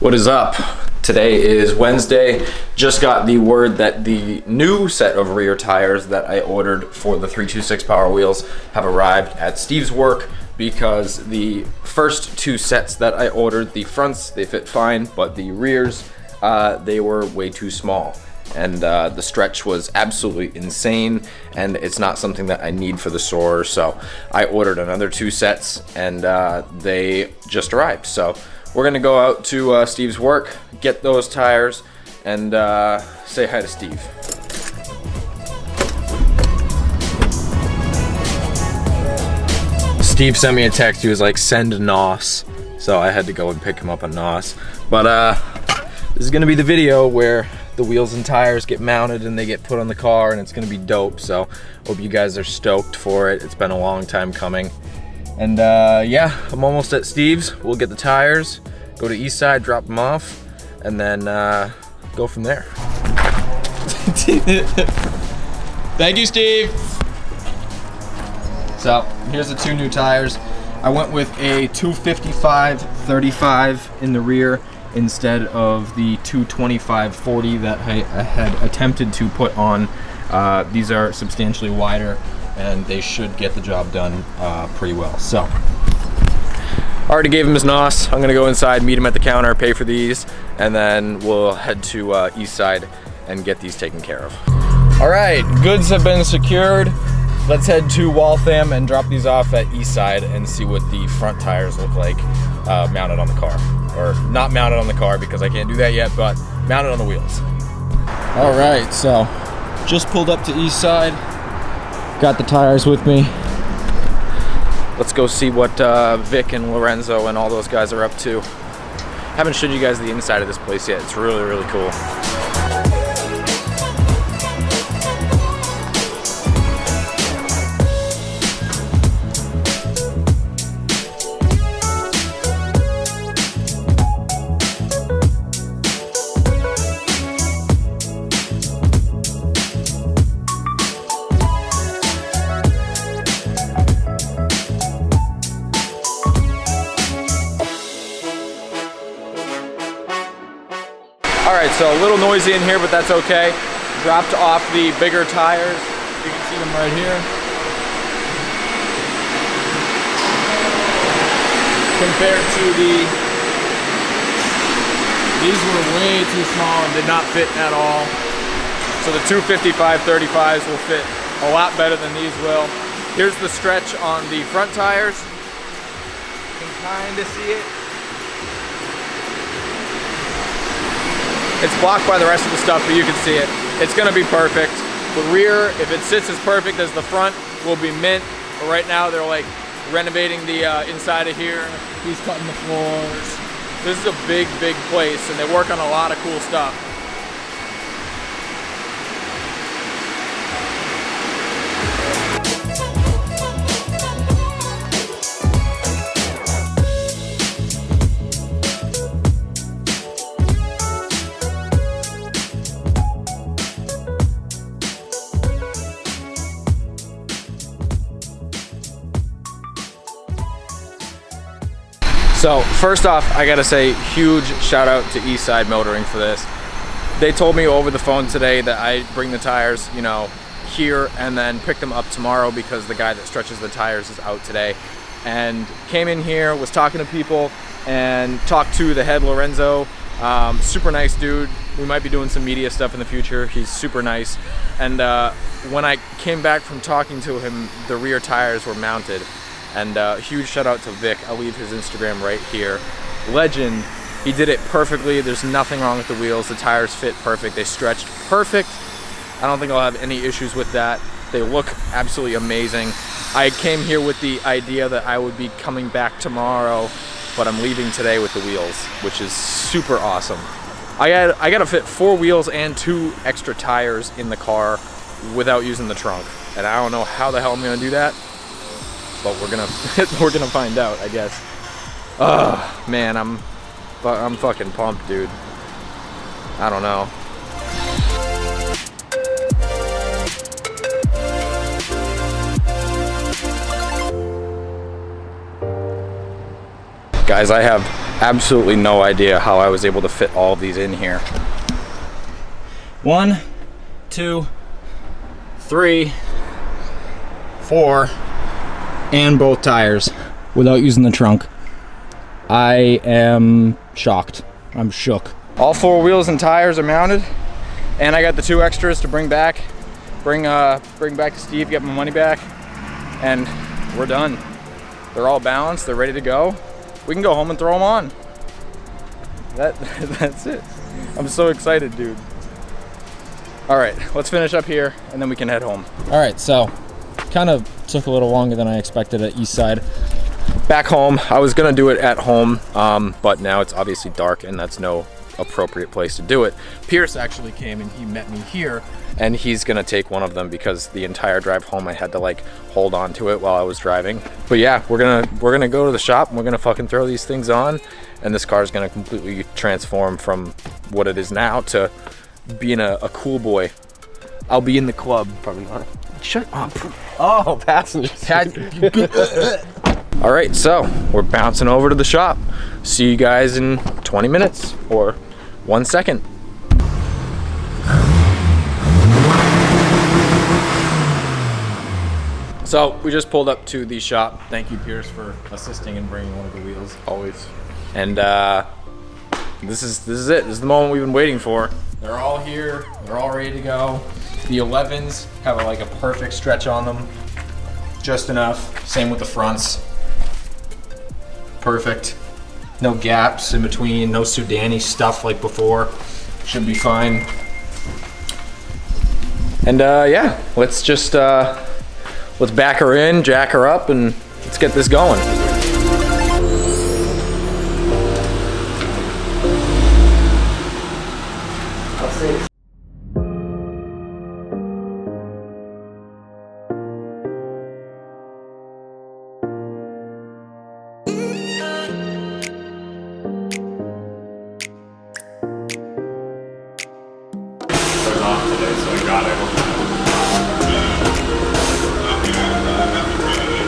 What is up? Today is Wednesday. Just got the word that the new set of rear tires that I ordered for the 326 Power wheels have arrived at Steve's work, because the first two sets that I ordered, the fronts, they fit fine, but the rears, they were way too small. And the stretch was absolutely insane, and it's not something that I need for the Soarer. So I ordered another two sets, and they just arrived. So we're gonna go out to Steve's work, get those tires, and say hi to Steve. Steve sent me a text. He was like, send NOS. So I had to go and pick him up a NOS. But this is gonna be the video where the wheels and tires get mounted and they get put on the car, and it's gonna be dope. So hope you guys are stoked for it. It's been a long time coming. And yeah, I'm almost at Steve's. We'll get the tires, go to Eastside, drop them off, and then go from there. Thank you, Steve. So here's the two new tires. I went with a 255/35 in the rear instead of the 225/40 that I had attempted to put on. These are substantially wider, and they should get the job done pretty well. So, already gave him his NOS. I'm gonna go inside, meet him at the counter, pay for these, and then we'll head to Eastside and get these taken care of. All right, goods have been secured. Let's head to Waltham and drop these off at Eastside and see what the front tires look like mounted on the car. Or not mounted on the car, because I can't do that yet, but mounted on the wheels. All right, so just pulled up to Eastside. Got the tires with me. Let's go see what Vic and Lorenzo and all those guys are up to. Haven't showed you guys the inside of this place yet. It's really, really cool. Alright, so a little noisy in here, but that's okay. Dropped off the bigger tires. You can see them right here. Compared to these were way too small and did not fit at all. So the 255/35s will fit a lot better than these will. Here's the stretch on the front tires. You can kind of see it. It's blocked by the rest of the stuff, but you can see it. It's gonna be perfect. The rear, if it sits as perfect as the front, will be mint. But right now they're like renovating the inside of here. He's cutting the floors. This is a big, big place, and they work on a lot of cool stuff. So first off, I gotta say huge shout out to Eastside Motoring for this. They told me over the phone today that I bring the tires, you know, here and then pick them up tomorrow, because the guy that stretches the tires is out today. And came in here, was talking to people, and talked to the head, Lorenzo. Super nice dude. We might be doing some media stuff in the future. He's super nice. And when I came back from talking to him, the rear tires were mounted. And huge shout out to Vic. I'll leave his Instagram right here. Legend. He did it perfectly. There's nothing wrong with the wheels. The tires fit perfect. They stretched perfect. I don't think I'll have any issues with that. They look absolutely amazing. I came here with the idea that I would be coming back tomorrow, but I'm leaving today with the wheels, which is super awesome. I gotta fit 4 wheels and 2 extra tires in the car without using the trunk. And I don't know how the hell I'm gonna do that, but we're gonna find out, I guess. Man, I'm fucking pumped, dude. I don't know. Guys, I have Absolutely no idea how I was able to fit all of these in here. 1, 2, 3, 4, and both tires without using the trunk. I am shocked. I'm shook. All 4 wheels and tires are mounted, and I got the 2 extras to bring back to Steve, get my money back, and we're done. They're all balanced, they're ready to go. We can go home and throw them on. That's it. I'm so excited, dude. All right, let's finish up here and then we can head home. All right, so kind of took a little longer than I expected at Eastside. Back home, I was gonna do it at home, but now it's obviously dark and that's no appropriate place to do it. Pierce actually came and he met me here, and he's gonna take one of them because the entire drive home I had to like hold on to it while I was driving. But yeah, we're gonna go to the shop and we're gonna fucking throw these things on, and this car is gonna completely transform from what it is now to being a cool boy. I'll be in the club. Probably not. Shut up. Oh, passengers. All right, so we're bouncing over to the shop. See you guys in 20 minutes or 1 second. So we just pulled up to the shop. Thank you, Pierce, for assisting in bringing one of the wheels. Always. And this is it. This is the moment we've been waiting for. They're all here. They're all ready to go. The 11s have like a perfect stretch on them. Just enough. Same with the fronts. Perfect. No gaps in between. No Sudani stuff like before. Should be fine. And yeah, let's just let's back her in, jack her up, and let's get this going.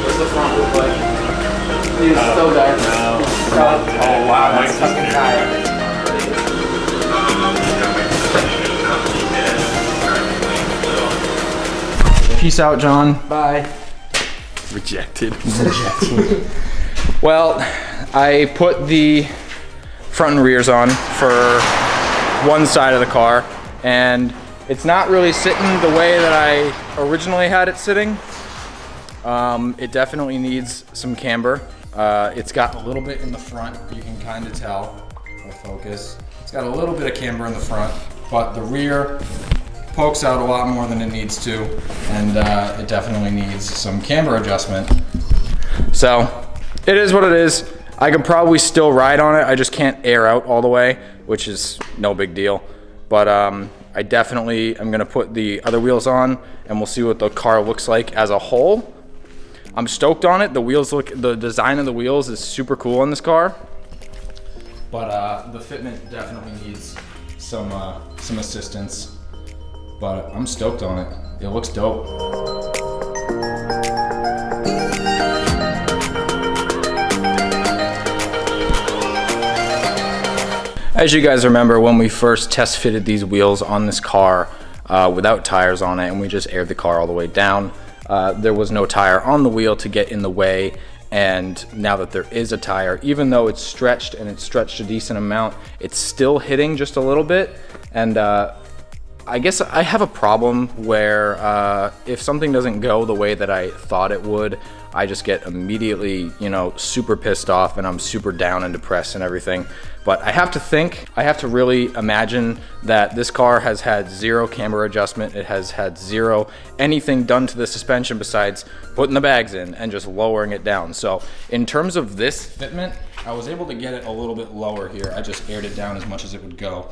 What's the front look like? Dude, it's so dark. No. Oh wow, that's fucking high. Peace out, John. Bye. Rejected. Well, I put the front and rears on for one side of the car, and it's not really sitting the way that I originally had it sitting. It definitely needs some camber. It's got a little bit in the front, you can kind of tell. I'll focus. It's got a little bit of camber in the front, but the rear pokes out a lot more than it needs to, and it definitely needs some camber adjustment. So it is what it is. I could probably still ride on it. I just can't air out all the way, which is no big deal. But I definitely am gonna put the other wheels on, and we'll see what the car looks like as a whole. I'm stoked on it. The design of the wheels is super cool on this car. But the fitment definitely needs some assistance. But I'm stoked on it. It looks dope. As you guys remember, when we first test fitted these wheels on this car without tires on it, and we just aired the car all the way down, there was no tire on the wheel to get in the way. And now that there is a tire, even though it's stretched and it's stretched a decent amount, it's still hitting just a little bit. And I guess I have a problem where if something doesn't go the way that I thought it would, I just get immediately, you know, super pissed off, and I'm super down and depressed and everything. But I have to really imagine that this car has had zero camber adjustment. It has had zero anything done to the suspension besides putting the bags in and just lowering it down. So in terms of this fitment, I was able to get it a little bit lower here. I just aired it down as much as it would go.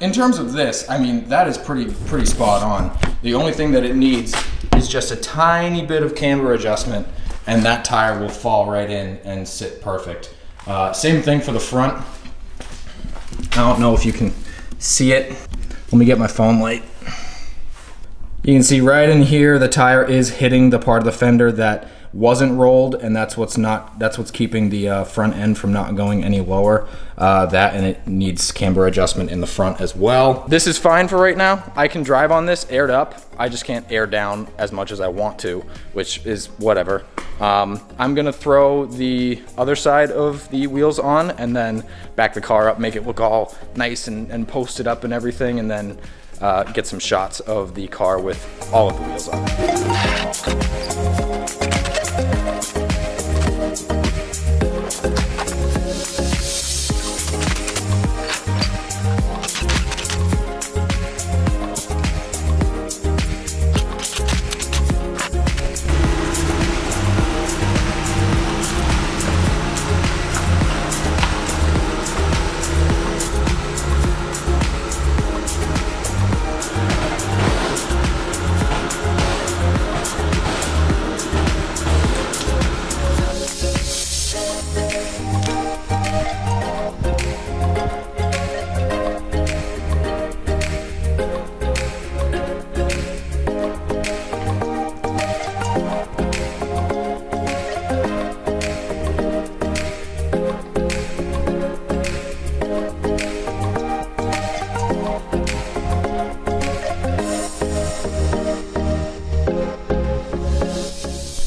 In terms of this, I mean, that is pretty spot on. The only thing that it needs is just a tiny bit of camber adjustment, and that tire will fall right in and sit perfect. Same thing for the front. I don't know if you can see it. Let me get my phone light. You can see right in here, the tire is hitting the part of the fender that wasn't rolled, and that's what's keeping the front end from not going any lower. That, and it needs camber adjustment in the front as well. This is fine for right now. I can drive on this aired up. I just can't air down as much as I want to, which is whatever. I'm gonna throw the other side of the wheels on and then back the car up, make it look all nice and posted up and everything, and then get some shots of the car with all of the wheels on.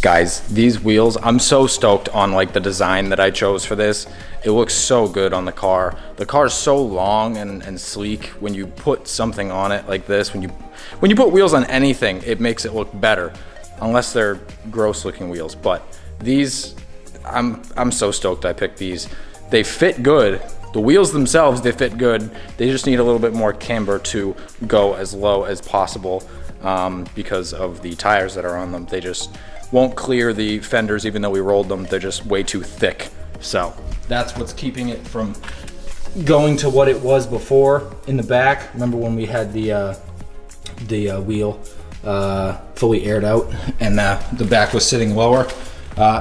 Guys, these wheels, I'm so stoked on like the design that I chose for this. It looks so good on the car. The car is so long and sleek. When you put something on it like this, when you put wheels on anything, it makes it look better, unless they're gross looking wheels. But these, I'm so stoked I picked these. They fit good. The wheels themselves, they fit good. They just need a little bit more camber to go as low as possible because of the tires that are on them. They just won't clear the fenders even though we rolled them. They're just way too thick. So that's what's keeping it from going to what it was before in the back. Remember when we had the wheel fully aired out and the back was sitting lower?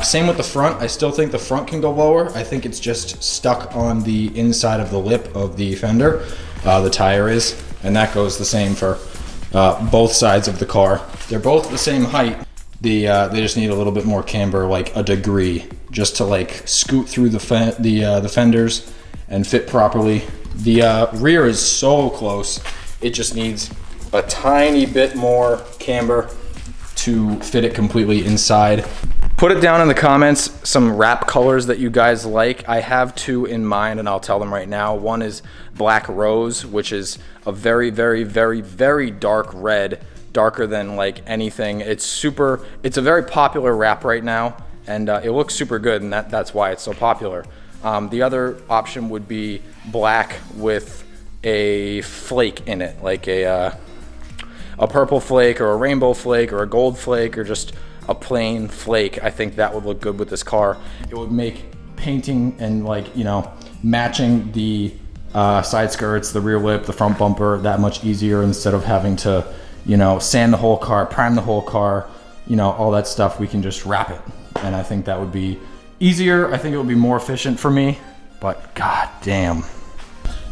Same with the front. I still think the front can go lower. I think it's just stuck on the inside of the lip of the fender, the tire is, and that goes the same for both sides of the car. They're both the same height. They just need a little bit more camber, like a degree, just to like scoot through the fenders and fit properly. The rear is so close. It just needs a tiny bit more camber to fit it completely inside. Put it down in the comments some wrap colors that you guys like. I have two in mind and I'll tell them right now. One is Black Rose, which is a very, very, very, very dark red. Darker than like anything. It's a very popular wrap right now, and it looks super good, and that's why it's so popular. The other option would be black with a flake in it, like a purple flake or a rainbow flake or a gold flake or just a plain flake. I think that would look good with this car. It would make painting and like, you know, matching the side skirts, the rear lip, the front bumper that much easier instead of having to, you know, sand the whole car, prime the whole car, you know, all that stuff. We can just wrap it. And I think that would be easier. I think it would be more efficient for me, but god damn.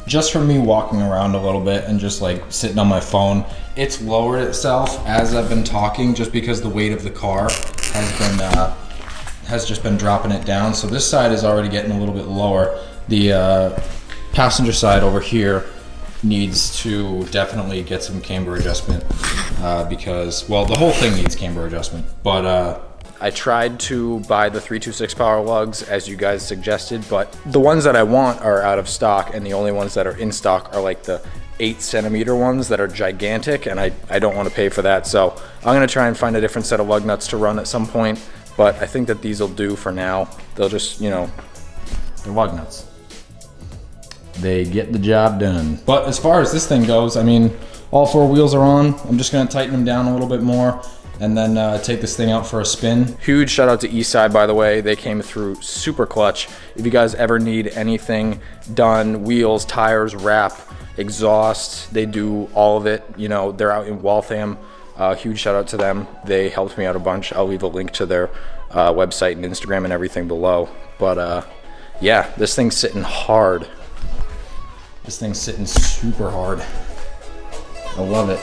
Just from me walking around a little bit and just like sitting on my phone, it's lowered itself as I've been talking just because the weight of the car has just been dropping it down. So this side is already getting a little bit lower. The passenger side over here needs to definitely get some camber adjustment because, well, the whole thing needs camber adjustment. But I tried to buy the 326 power lugs as you guys suggested, but the ones that I want are out of stock, and the only ones that are in stock are like the 8cm ones that are gigantic, and I don't want to pay for that. So I'm gonna try and find a different set of lug nuts to run at some point, but I think that these will do for now. They'll just, you know, they're lug nuts. They get the job done. But as far as this thing goes, I mean, all four wheels are on. I'm just gonna tighten them down a little bit more and then take this thing out for a spin. Huge shout out to Eastside, by the way. They came through super clutch. If you guys ever need anything done, wheels, tires, wrap, exhaust, they do all of it. You know, they're out in Waltham. Huge shout out to them. They helped me out a bunch. I'll leave a link to their website and Instagram and everything below. But yeah, this thing's sitting hard. This thing's sitting super hard. I love it.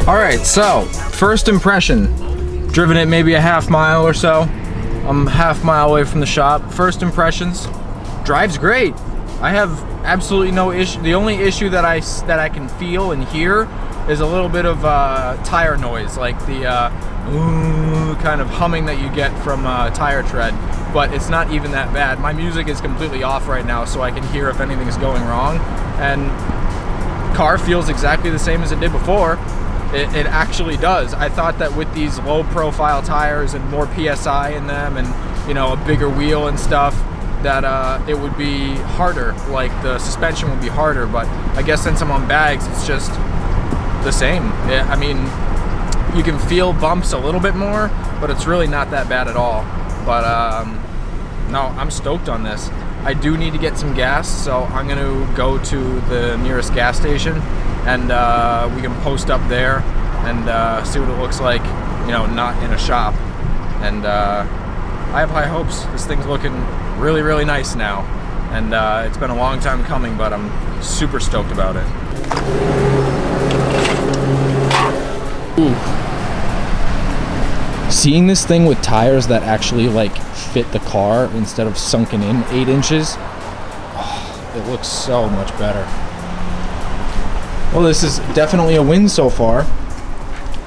All right, so first impression, driven it maybe a half mile or so. I'm half mile away from the shop. First impressions, drives great. I have absolutely no issue. The only issue that I can feel and hear is a little bit of tire noise, like the kind of humming that you get from tire tread, but it's not even that bad. My music is completely off right now, so I can hear if anything's going wrong, and car feels exactly the same as it did before. It actually does. I thought that with these low profile tires and more PSI in them and, you know, a bigger wheel and stuff, that it would be harder, like the suspension would be harder, but I guess since I'm on bags, it's just the same. Yeah, I mean, you can feel bumps a little bit more, but it's really not that bad at all. But no, I'm stoked on this. I do need to get some gas, so I'm gonna go to the nearest gas station, and we can post up there and see what it looks like, you know, not in a shop. And I have high hopes. This thing's looking really, really nice now, and it's been a long time coming, but I'm super stoked about it. Ooh. Seeing this thing with tires that actually like fit the car instead of sunken in 8 inches, oh, it looks so much better. Well, this is definitely a win so far.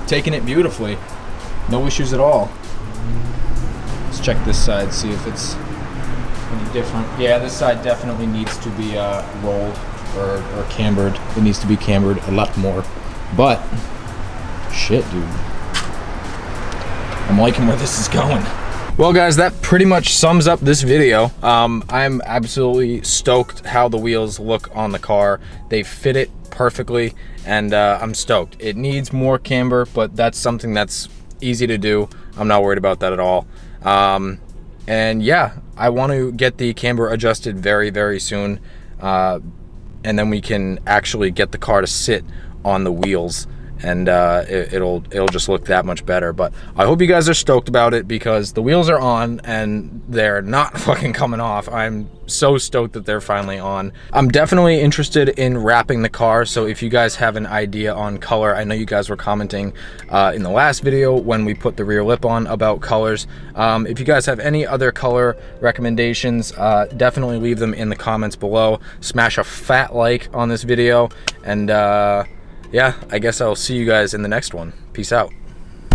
Taking it beautifully. No issues at all. Let's check this side, see if it's any different. Yeah, this side definitely needs to be rolled or cambered. It needs to be cambered a lot more. But, shit, dude. I'm liking where this is going. Well, guys, that pretty much sums up this video. I'm absolutely stoked how the wheels look on the car. They fit it perfectly, and I'm stoked. It needs more camber, but that's something that's easy to do. I'm not worried about that at all. And yeah, I want to get the camber adjusted very, very soon, and then we can actually get the car to sit on the wheels, and it'll just look that much better. But I hope you guys are stoked about it, because the wheels are on and they're not fucking coming off. I'm so stoked that they're finally on. I'm definitely interested in wrapping the car, so if you guys have an idea on color, I know you guys were commenting in the last video when we put the rear lip on about colors. If you guys have any other color recommendations, definitely leave them in the comments below. Smash a fat like on this video, and yeah, I guess I'll see you guys in the next one. Peace out.